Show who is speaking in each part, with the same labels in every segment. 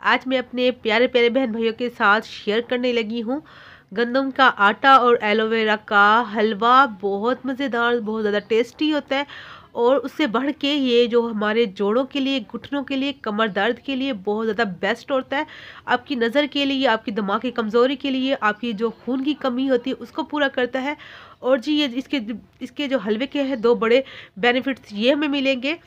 Speaker 1: आज मैं अपने प्यारे प्यारे बहन भाइयों के साथ शेयर करने लगी हूँ गंदम का आटा और एलोवेरा का हलवा। बहुत मज़ेदार, बहुत ज़्यादा टेस्टी होता है। और उससे बढ़ के ये जो हमारे जोड़ों के लिए, घुटनों के लिए, कमर दर्द के लिए बहुत ज़्यादा बेस्ट होता है। आपकी नज़र के लिए, आपकी दिमाग की कमज़ोरी के लिए, आपकी जो खून की कमी होती है उसको पूरा करता है। और जी ये इसके जो हलवे के हैं दो बड़े बेनिफिट्स ये हमें मिलेंगे।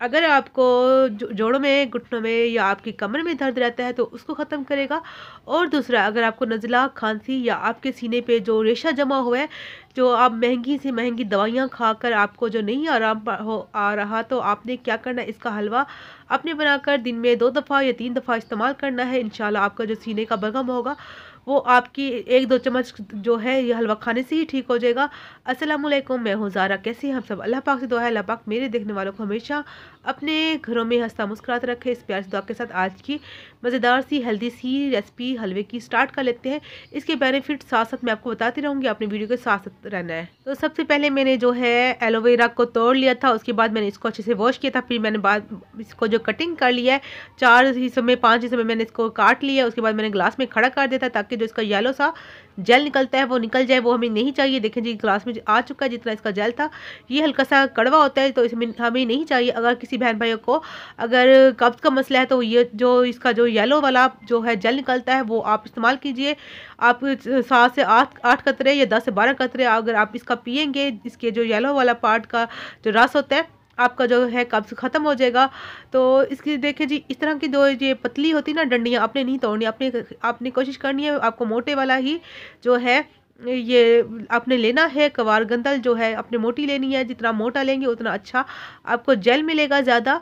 Speaker 1: अगर आपको जोड़ों में, घुटनों में या आपकी कमर में दर्द रहता है तो उसको ख़त्म करेगा। और दूसरा, अगर आपको नज़ला, खांसी या आपके सीने पे जो रेशा जमा हुआ है, जो आप महंगी से महंगी दवाइयाँ खाकर आपको जो नहीं आराम आ रहा, तो आपने क्या करना है, इसका हलवा आपने बनाकर दिन में 2 दफ़ा या 3 दफ़ा इस्तेमाल करना है। इंशाल्लाह आपका जो सीने का बलगम होगा वो आपकी 1-2 चम्मच जो है ये हलवा खाने से ही ठीक हो जाएगा। अस्सलामुअलैकुम, मैं हूँ ज़ारा। कैसे हैं हम सब? अल्लाह पाक से दुआ है अल्लाह पाक मेरे देखने वालों को हमेशा अपने घरों में हंसता मुस्कुराते रखे। इस प्यार से दुआ के साथ आज की मज़ेदार सी हेल्दी सी रेसिपी हलवे की स्टार्ट कर लेते हैं। इसके बेनिफिट साथ साथ मैं आपको बताती रहूँगी, अपने वीडियो के साथ साथ रहना है। तो सबसे पहले मैंने जो है एलोवेरा को तोड़ लिया था, उसके बाद मैंने इसको अच्छे से वॉश किया था। फिर मैंने बाद इसको जो कटिंग कर लिया है 4 हिस्सों में, 5 हिस्सों में मैंने इसको काट लिया। उसके बाद मैंने ग्लास में खड़ा कर दिया था ताकि जो इसका येलो सा जेल निकलता है वो निकल जाए, वो हमें नहीं चाहिए। देखें जी ग्लास में आ चुका है जितना इसका जेल था। ये हल्का सा कड़वा होता है तो इसमें हमें नहीं चाहिए। अगर किसी बहन भाइयों को अगर कब्ज़ का मसला है तो ये जो इसका जो येलो वाला जो है जेल निकलता है वो आप इस्तेमाल कीजिए। आप 7 से 8 कतरे या 10 से 12 कतरे अगर आप इसका पिएंगे, इसके जो येलो वाला पार्ट का जो रस होता है, आपका जो है कब्ज़ ख़त्म हो जाएगा। तो इसकी देखिए जी, इस तरह की जो ये पतली होती है ना डंडियाँ, आपने नहीं तोड़नी, आपने कोशिश करनी है आपको मोटे वाला ही जो है ये आपने लेना है। कवार गंदल जो है आपने मोटी लेनी है, जितना मोटा लेंगे उतना अच्छा आपको जेल मिलेगा ज़्यादा।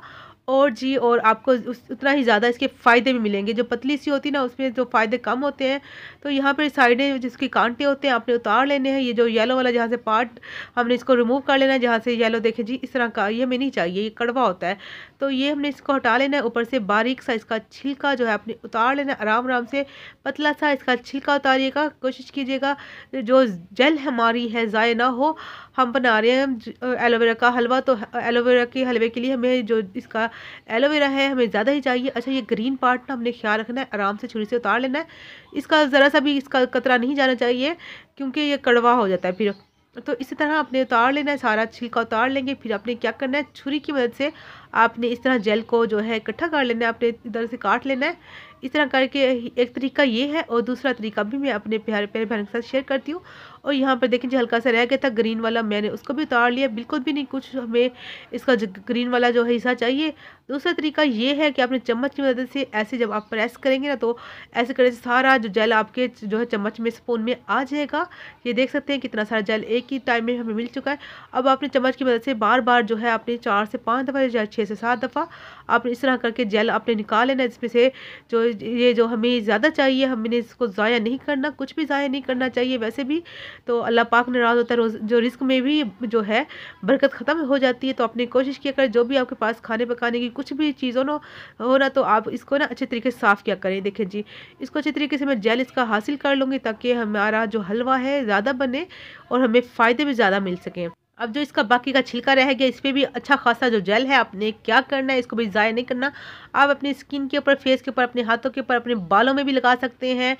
Speaker 1: और जी और आपको उतना ही ज़्यादा इसके फ़ायदे भी मिलेंगे। जो पतली सी होती है ना उसमें जो फ़ायदे कम होते हैं। तो यहाँ पर साइडें जिसके कांटे होते हैं आपने उतार लेने हैं। ये जो येलो वाला जहाँ से पार्ट हमने इसको रिमूव कर लेना है, जहाँ से येलो देखें जी इस तरह का, ये हमें नहीं चाहिए, ये कड़वा होता है। तो ये हमने इसको हटा लेना है। ऊपर से बारीक सा इसका छिलका जो है आपने उतार लेना है। आराम आराम से पतला सा इसका छिलका उतारिएगा। कोशिश कीजिएगा जो जेल हमारी है ज़ाय ना हो। हम बना रहे हैं एलोवेरा का हलवा, तो एलोवेरा के हलवे के लिए हमें जो इसका एलोवेरा है हमें ज़्यादा ही चाहिए। अच्छा, ये ग्रीन पार्ट ना हमने ख्याल रखना है, आराम से छुरी से उतार लेना है। इसका ज़रा सा भी इसका कतरा नहीं जाना चाहिए क्योंकि ये कड़वा हो जाता है फिर। तो इसी तरह आपने उतार लेना है, सारा छिलका उतार लेंगे। फिर आपने क्या करना है, छुरी की मदद से आपने इस तरह जेल को जो है इकट्ठा कर लेना है, आपने इधर से काट लेना है। इस तरह करके एक तरीका ये है और दूसरा तरीका भी मैं अपने प्यारे प्यारे बहन के साथ शेयर करती हूँ। और यहाँ पर देखिए हल्का सा रह गया था ग्रीन वाला, मैंने उसको भी उतार लिया। बिल्कुल भी नहीं कुछ हमें इसका जो ग्रीन वाला जो है हिस्सा चाहिए। दूसरा तरीका ये है कि आपने चम्मच की मदद से ऐसे जब आप प्रेस करेंगे ना, तो ऐसे करने से सारा जो जेल आपके जो है चम्मच में, स्पून में आ जाएगा। ये देख सकते हैं कितना सारा जेल एक ही टाइम में हमें मिल चुका है। अब आपने चम्मच की मदद से बार बार जो है आपने 4 से 5 दफ़ा या 6 से 7 दफ़ा आपने इस तरह करके जेल आपने निकाल लेना है। इसमें से जो ये जो हमें ज़्यादा चाहिए, हमने इसको ज़ाया नहीं करना, कुछ भी ज़ाया नहीं करना चाहिए वैसे भी। तो अल्लाह पाक नाराज़ होता है, रोज़ जो रिस्क में भी जो है बरकत ख़त्म हो जाती है। तो अपनी कोशिश किया करें जो भी आपके पास खाने पकाने की कुछ भी चीज़ हो ना, तो आप इसको ना अच्छे तरीके से साफ़ किया करें। देखें जी, इसको अच्छे तरीके से मैं जेल इसका हासिल कर लूँगी ताकि हमारा जो हलवा है ज़्यादा बने और हमें फ़ायदे भी ज़्यादा मिल सकें। अब जो इसका बाकी का छिलका रह गया, इस पे भी अच्छा खासा जो जेल है, आपने क्या करना है, इसको भी ज़ाया नहीं करना। आप अपनी स्किन के ऊपर, फेस के ऊपर, अपने हाथों के ऊपर, अपने बालों में भी लगा सकते हैं।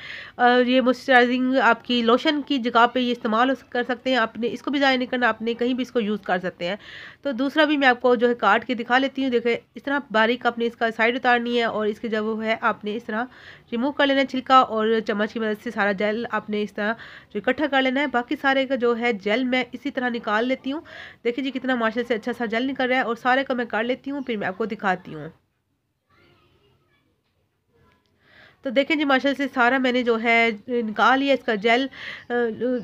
Speaker 1: ये मॉइस्चराइजिंग आपकी लोशन की जगह पे ये इस्तेमाल कर सकते हैं। आपने इसको भी ज़ाया नहीं करना, आपने कहीं भी इसको यूज़ कर सकते हैं। तो दूसरा भी मैं आपको जो है काट के दिखा लेती हूँ। देखें इस तरह बारीक आपने इसका साइड उतारनी है और इसके जब वो है आपने इस तरह रिमूव कर लेना है छिलका, और चम्मच की मदद से सारा जेल आपने इस तरह जो इकट्ठा कर लेना है। बाकी सारे का जो है जेल मैं इसी तरह निकाल लेती हूँ। देखिए जी कितना माशा से अच्छा सा जेल निकल रहा है। और सारे को मैं कर लेती हूँ, फिर मैं आपको दिखाती हूँ। तो देखें जी माशा से सारा मैंने जो है निकाल लिया इसका जेल।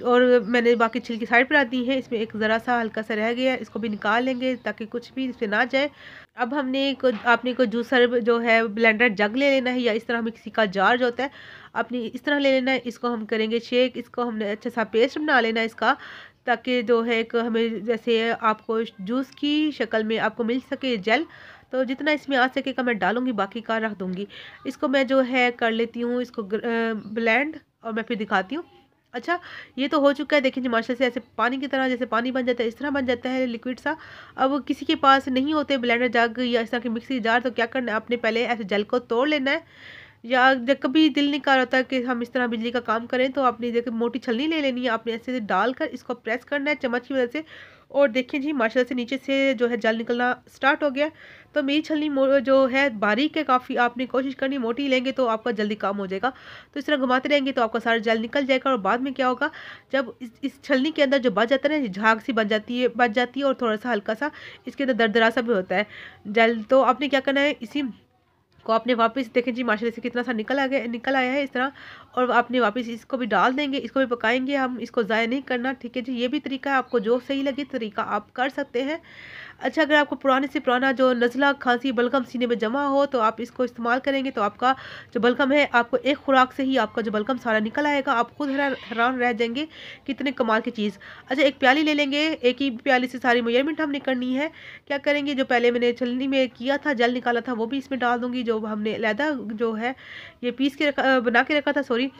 Speaker 1: और मैंने बाकी छिलकी साइड पर आती है। इसमें एक ज़रा सा हल्का सा रह गया, इसको भी निकाल लेंगे ताकि कुछ भी इसमें ना जाए। अब आपने को जूसर जो है ब्लेंडर जग ले लेना है, या इस तरह मिक्सी का जार जो होता है आपने इस तरह ले लेना है। इसको हम करेंगे शेक, इसको हमने अच्छा सा पेस्ट बना लेना है इसका, ताकि जो है एक हमें जैसे आपको जूस की शक्ल में आपको मिल सके जेल। तो जितना इसमें आ सकेगा मैं डालूंगी, बाकी का रख दूंगी। इसको मैं जो है कर लेती हूँ इसको ब्लेंड, और मैं फिर दिखाती हूँ। अच्छा, ये तो हो चुका है। देखिए जी माशा से ऐसे पानी की तरह, जैसे पानी बन जाता है इस तरह बन जाता है लिक्विड सा। अब किसी के पास नहीं होते ब्लेंडर जग या इस तरह की मिक्सी जार, तो क्या करना है, आपने पहले ऐसे जेल को तोड़ लेना है। या जब कभी दिल नहीं कर रहा होता कि हम इस तरह बिजली का काम करें, तो आपने देखिए मोटी छलनी ले लेनी है, आपने ऐसे से डालकर इसको प्रेस करना है चम्मच की मदद से, और देखिए जी माशाल्लाह से नीचे से जो है जल निकलना स्टार्ट हो गया। तो मेरी छलनी जो है बारीक है काफ़ी, आपने कोशिश करनी मोटी लेंगे तो आपका जल्दी काम हो जाएगा। तो इस तरह घुमाते रहेंगे तो आपका सारा जल निकल जाएगा, और बाद में क्या होगा, जब इस छलनी के अंदर जो बच जाता है ना, झाग सी बच जाती है और थोड़ा सा हल्का सा इसके अंदर दरदरा सा भी होता है जल। तो आपने क्या करना है, इसी को आपने वापस देखें जी माशाल्लाह से कितना सा निकल आया है इस तरह, और आपने वापस इसको भी डाल देंगे, इसको भी पकाएंगे हम, इसको ज़ाया नहीं करना, ठीक है जी। ये भी तरीका है, आपको जो सही लगे तरीका आप कर सकते हैं। अच्छा, अगर आपको पुराने से पुराना जो नज़ला, खांसी, बलगम सीने में जमा हो तो आप इसको इस्तेमाल करेंगे तो आपका जो बलगम है, आपको एक खुराक से ही आपका जो बलगम सारा निकल आएगा। आप खुद हैरान रह जाएंगे कितने कमाल की चीज़। अच्छा, एक प्याली ले लेंगे, एक ही प्याली से सारी मेजरमेंट हमने करनी है। क्या करेंगे, जो पहले मैंने छलनी में किया था, जल निकाला था, वो भी इसमें डाल दूंगी। जो हमने अलहदा जो है ये पीस के बना के रखा था, सॉरी,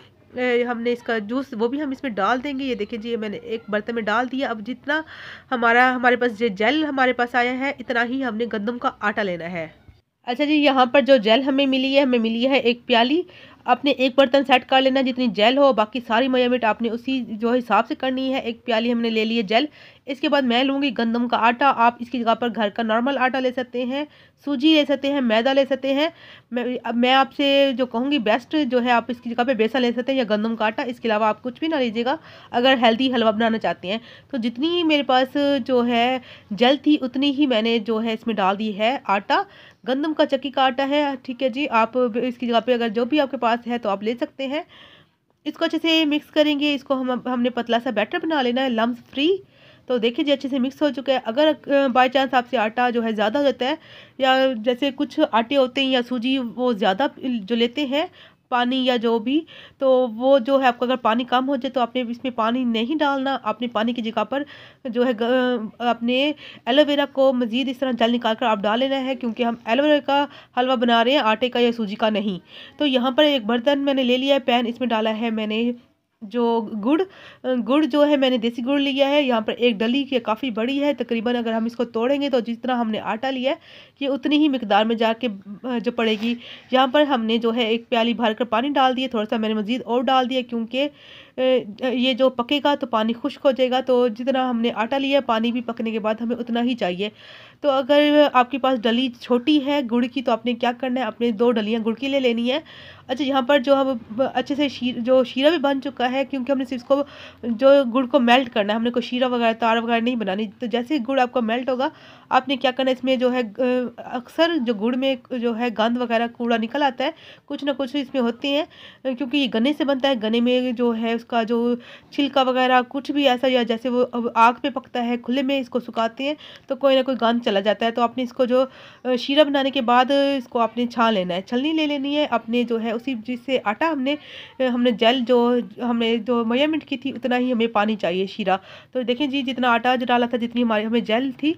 Speaker 1: हमने इसका जूस, वो भी हम इसमें डाल देंगे। ये देखिए जी, मैंने एक बर्तन में डाल दिया। अब जितना हमारे पास जो जेल हमारे पास आया है, इतना ही हमने गंदम का आटा लेना है। अच्छा जी, यहाँ पर जो जेल हमें मिली है एक प्याली। आपने एक बर्तन सेट कर लेना जितनी जेल हो, बाकी सारी मेजरमेंट आपने उसी जो हिसाब से करनी है। एक प्याली हमने ले ली है जेल। इसके बाद मैं लूँगी गंदम का आटा। आप इसकी जगह पर घर का नॉर्मल आटा ले सकते हैं, सूजी ले सकते हैं, मैदा ले सकते हैं। मैं आपसे जो कहूँगी बेस्ट जो है, आप इसकी जगह पे बेसन ले सकते हैं या गंदम का आटा। इसके अलावा आप कुछ भी ना लीजिएगा अगर हेल्दी हलवा बनाना चाहते हैं। तो जितनी मेरे पास जो है जेल थी, उतनी ही मैंने जो है इसमें डाल दी है आटा। गंदम का चक्की का आटा है, ठीक है जी। आप इसकी जगह पे अगर जो भी आपके पास है तो आप ले सकते हैं। इसको अच्छे से मिक्स करेंगे। इसको हमने पतला सा बैटर बना लेना है, लम्स फ्री। तो देखिए जी, अच्छे से मिक्स हो चुका है। अगर बाय चांस आपसे आटा जो है ज़्यादा हो जाता है, या जैसे कुछ आटे होते हैं या सूजी वो ज़्यादा जो लेते हैं पानी या जो भी, तो वो जो है आपको अगर पानी कम हो जाए तो आपने इसमें पानी नहीं डालना। आपने पानी की जगह पर जो है अपने एलोवेरा को मज़ीद इस तरह जल निकाल कर आप डाल लेना है, क्योंकि हम एलोवेरा का हलवा बना रहे हैं, आटे का या सूजी का नहीं। तो यहाँ पर एक बर्तन मैंने ले लिया है, पैन, इसमें डाला है मैंने जो गुड़ जो है मैंने देसी गुड़ लिया है। यहाँ पर एक डली की काफ़ी बड़ी है, तकरीबन अगर हम इसको तोड़ेंगे तो जितना हमने आटा लिया है ये उतनी ही मिकदार में जाके जो पड़ेगी। यहाँ पर हमने जो है एक प्याली भर कर पानी डाल दिया, थोड़ा सा मैंने मज़ीद और डाल दिया, क्योंकि ये जो पकेगा तो पानी खुश्क हो जाएगा। तो जितना हमने आटा लिया, पानी भी पकने के बाद हमें उतना ही चाहिए। तो अगर आपके पास डली छोटी है गुड़ की, तो आपने क्या करना है, अपने 2 डलियाँ गुड़ की ले लेनी है। अच्छा, यहाँ पर जो हम अच्छे से जो शीरा भी बन चुका है, क्योंकि हमने सिर्फ इसको जो गुड़ को मेल्ट करना है, हमने कोई शीरा वगैरह तार वगैरह नहीं बनानी। तो जैसे ही गुड़ आपका मेल्ट होगा, आपने क्या करना है, इसमें जो है अक्सर जो गुड़ में जो है गंद वगैरह कूड़ा निकल आता है, कुछ ना कुछ इसमें होते हैं, क्योंकि ये गन्ने से बनता है। गन्ने में जो है उसका जो छिलका वगैरह कुछ भी ऐसा, या जैसे वो अब आग पे पकता है, खुले में इसको सुखाते हैं तो कोई ना कोई गंद चला जाता है। तो आपने इसको जो शीरा बनाने के बाद इसको आपने छान लेना है, छलनी ले लेनी है अपने जो है उसी जिससे आटा हमने जेल जो हमने जो मेजरमेंट की थी, उतना ही हमें पानी चाहिए शीरा। तो देखें जी, जितना आटा जो डाला था, जितनी हमारी हमें जेल थी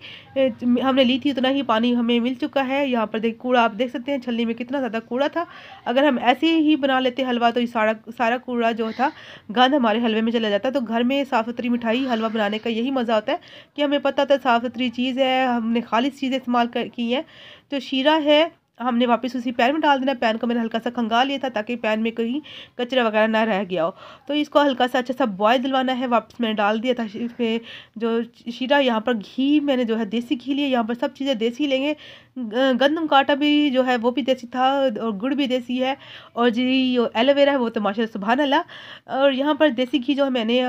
Speaker 1: हमने ली थी, उतना ही पानी हमें मिल चुका है। यहाँ पर कूड़ा आप देख सकते हैं, छलनी में कितना ज़्यादा कूड़ा था। अगर हम ऐसे ही बना लेते हलवा तो ये सारा कूड़ा जो था गंद हमारे हलवे में चला जाता। तो घर में साफ़ सुथरी मिठाई हलवा बनाने का यही मज़ा होता है कि हमें पता होता है साफ़ सुथरी चीज़ है, हमने खालिस चीज़ें इस्तेमाल की हैं। तो शीरा है हमने वापस उसी पैन में डाल देना। पैन को मैंने हल्का सा खंगाल लिया था ताकि पैन में कहीं कचरा वगैरह ना रह गया हो। तो इसको हल्का सा अच्छा सा बॉयल दिलवाना है। वापस मैंने डाल दिया था इसमें जो शीरा। यहाँ पर घी मैंने जो है देसी घी लिया, यहाँ पर सब चीज़ें देसी लेंगे। गंदम का आटा भी जो है वो भी देसी था, और गुड़ भी देसी है, और जी एलोवेरा है वो तो माशाल्लाह सुभान अल्लाह। और यहाँ पर देसी घी जो है मैंने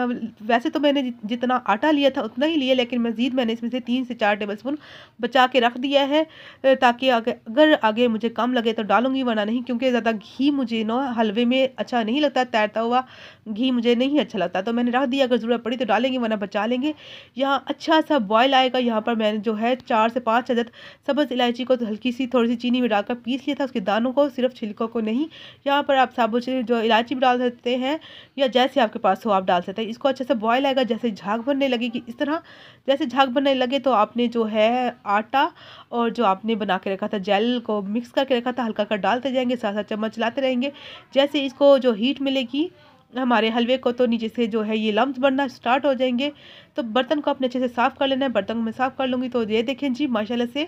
Speaker 1: वैसे तो मैंने जितना आटा लिया था उतना ही लिया, लेकिन मज़ीद मैंने इसमें से 3 से 4 टेबल स्पून बचा के रख दिया है, ताकि अगर आगे मुझे कम लगे तो डालूंगी, वरना नहीं, क्योंकि ज़्यादा घी मुझे ना हलवे में अच्छा नहीं लगता, तैरता हुआ घी मुझे नहीं अच्छा लगता। तो मैंने रख दिया, अगर ज़रूरत पड़ी तो डालेंगे वरना बचा लेंगे। यहाँ अच्छा सा बॉयल आएगा। यहाँ पर मैंने जो है 4 से 5 अदद सब्ज़ इलायची को तो हल्की सी थोड़ी सी चीनी में डालकर पीस लिया था, उसके दानों को, सिर्फ छिलकों को नहीं। यहाँ पर आप साबुत जो इलायची भी डाल सकते हैं, या जैसे आपके पास हो आप डाल सकते हैं। इसको अच्छे से बॉयल आएगा, जैसे झाग बनने लगेगी इस तरह, जैसे झाग बनने लगे तो आपने जो है आटा और जो आपने बना के रखा था जेल को मिक्स करके रखा था, हल्का कर डालते जाएंगे, साथ साथ चम्मच चलाते रहेंगे। जैसे इसको जो हीट मिलेगी हमारे हलवे को, तो नीचे से जो है ये लम्स बनना स्टार्ट हो जाएंगे। तो बर्तन को अपने अच्छे से साफ़ कर लेना है। बर्तन को मैं साफ़ कर लूँगी। तो ये देखें जी, माशाल्लाह से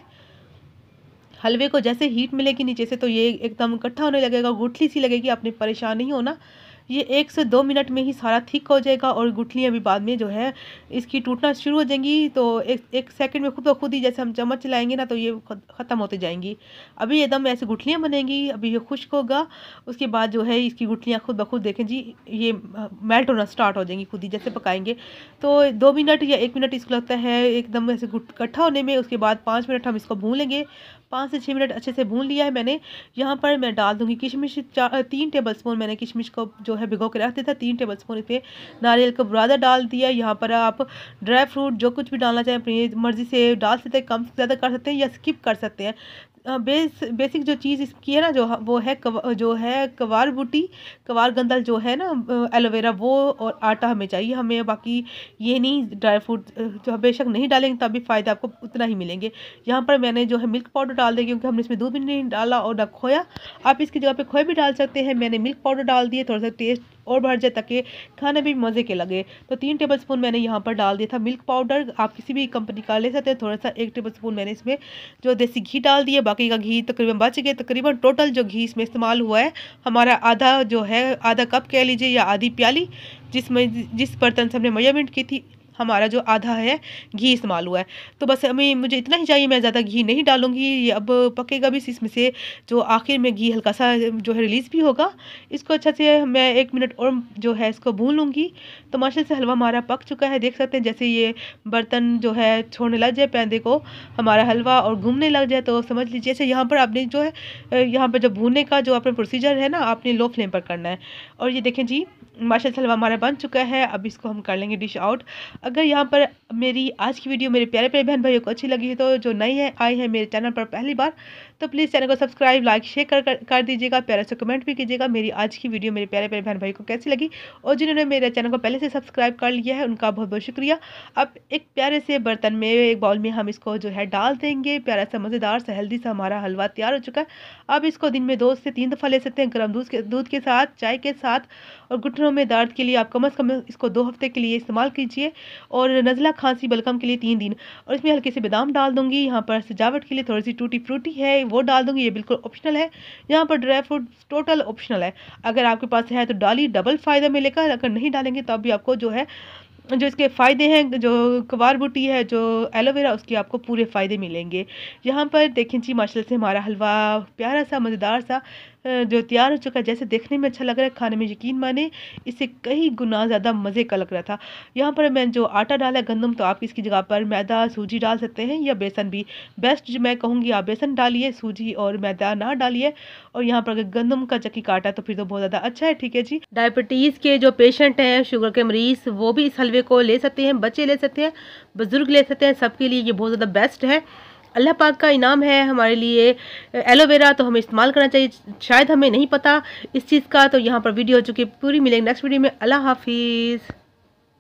Speaker 1: हलवे को जैसे हीट मिलेगी नीचे से तो ये एकदम इकट्ठा होने लगेगा, गुठली सी लगेगी। आपने परेशान नहीं होना, ये 1 से 2 मिनट में ही सारा थिक हो जाएगा और गुठलियाँ भी बाद में जो है इसकी टूटना शुरू हो जाएंगी। तो एक सेकंड में खुद ब खुद ही जैसे हम चम्मच चलाएंगे ना तो ये ख़त्म होते जाएंगी। अभी एकदम ऐसे गुठलियाँ बनेंगी, अभी ये खुश्क होगा, उसके बाद जो है इसकी गुठलियाँ खुद ब खुद देखें जी ये मेल्ट होना स्टार्ट हो जाएंगी खुद ही जैसे पकाएंगे। तो 2 मिनट या 1 मिनट इसको लगता है एकदम ऐसे इकट्ठा होने में। उसके बाद 5 मिनट हम इसको भून लेंगे। 5 से 6 मिनट अच्छे से भून लिया है मैंने। यहाँ पर मैं डाल दूँगी किशमिश, 3 टेबलस्पून मैंने किशमिश को जो है भिगो के रख दिया था। 3 टेबलस्पून इस पर नारियल का बुरादा डाल दिया। यहाँ पर आप ड्राई फ्रूट जो कुछ भी डालना चाहें अपनी मर्ज़ी से डाल सकते हैं, कम ज़्यादा कर सकते हैं या स्किप कर सकते हैं। बेसिक जो चीज़ इसकी है ना वो है जो है कवार बूटी, कवार गंदल जो है ना एलोवेरा, वो और आटा हमें चाहिए हमें। बाकी ये नहीं, ड्राई फ्रूट जो बेशक नहीं डालेंगे तभी फ़ायदा आपको उतना ही मिलेंगे। यहाँ पर मैंने जो है मिल्क पाउडर डाल दिया क्योंकि हमने इसमें दूध भी नहीं डाला और ना खोया। आप इसकी जगह पे खोया भी डाल सकते हैं। मैंने मिल्क पाउडर डाल दिए, थोड़ा सा टेस्ट और बढ़ जाए ताकि खाने भी मज़े के लगे। तो 3 टेबलस्पून मैंने यहाँ पर डाल दिया था मिल्क पाउडर। आप किसी भी कंपनी का ले सकते हैं। थोड़ा सा 1 टेबलस्पून मैंने इसमें जो देसी घी डाल दिया, बाकी का घी तकरीबन बच गया। तकरीबन टोटल जो घी इसमें इस्तेमाल हुआ है हमारा आधा जो है आधा कप कह लीजिए या आधी प्याली, जिस बर्तन से हमने मेजरमेंट की थी हमारा जो आधा है घी इस्तेमाल हुआ है। तो बस हमें मुझे इतना ही चाहिए, मैं ज़्यादा घी नहीं डालूंगी। ये अब पकेगा भी इसमें से जो आखिर में घी हल्का सा जो है रिलीज़ भी होगा। इसको अच्छा से मैं 1 मिनट और जो है इसको भून लूँगी। तो माशाल्लाह से हलवा हमारा पक चुका है। देख सकते हैं जैसे ये बर्तन जो है छोड़ने लग जाए पैंदे को हमारा हलवा और घूमने लग जाए तो समझ लीजिए। जैसे यहाँ पर आपने जो है यहाँ पर जो भूनने का जो अपना प्रोसीजर है ना आपने लो फ्लेम पर करना है। और ये देखें जी माशाल्लाह हलवा हमारा बन चुका है। अब इसको हम कर लेंगे डिश आउट। अगर यहाँ पर मेरी आज की वीडियो मेरे प्यारे प्यारे बहन भाइयों को अच्छी लगी है तो जो नई है आई है मेरे चैनल पर पहली बार तो प्लीज़ चैनल को सब्सक्राइब, लाइक, शेयर कर दीजिएगा। प्यारा से कमेंट भी कीजिएगा मेरी आज की वीडियो मेरे प्यारे प्यारे बहन भाई को कैसी लगी। और जिन्होंने मेरे चैनल को पहले से सब्सक्राइब कर लिया है उनका बहुत बहुत शुक्रिया। अब एक प्यारे से बर्तन में, एक बाउल में हम इसको जो है डाल देंगे। प्यारा सा मज़ेदार सा हेल्दी सा हमारा हलवा तैयार हो चुका है। अब इसको दिन में 2 से 3 दफ़ा ले सकते हैं, गर्म दूध के साथ, चाय के साथ। और घुटनों में दर्द के लिए आप कम से कम इसको 2 हफ्ते के लिए इस्तेमाल कीजिए। और नज़ला खांसी बलगम के लिए 3 दिन। और इसमें हल्के से बादाम डाल दूंगी। यहाँ पर सजावट के लिए थोड़ी सी टूटी फ्रूटी है वो डाल दूंगी, ये बिल्कुल ऑप्शनल है। यहाँ पर ड्राई फ्रूट टोटल ऑप्शनल है। अगर आपके पास है तो डाली, डबल फ़ायदा मिलेगा। अगर नहीं डालेंगे तब भी आपको जो है जो इसके फ़ायदे हैं, जो कवार बूटी है, जो एलोवेरा, उसके आपको पूरे फ़ायदे मिलेंगे। यहाँ पर देखें जी माशाल्लाह से हमारा हलवा प्यारा सा मज़ेदार सा जो तैयार हो चुका है। जैसे देखने में अच्छा लग रहा है, खाने में यकीन माने इससे कई गुना ज़्यादा मज़े का लग रहा था। यहाँ पर मैं जो आटा डाला है गंदम, तो आप इसकी जगह पर मैदा, सूजी डाल सकते हैं या बेसन भी। बेस्ट जो मैं कहूँगी आप बेसन डालिए, सूजी और मैदा ना डालिए। और यहाँ पर अगर गंदम का चक्की काटा तो फिर तो बहुत ज़्यादा अच्छा है। ठीक है जी। डायबिटीज़ के जो पेशेंट हैं, शुगर के मरीज़, वो भी इस हलवे को ले सकते हैं, बच्चे ले सकते हैं, बुज़ुर्ग ले सकते हैं, सबके लिए ये बहुत ज़्यादा बेस्ट है। अल्लाह पाक का इनाम है हमारे लिए एलोवेरा, तो हमें इस्तेमाल करना चाहिए। शायद हमें नहीं पता इस चीज़ का, तो यहाँ पर वीडियो हो चुकी पूरी। मिलेंगे नेक्स्ट वीडियो में। अल्लाह हाफिज़।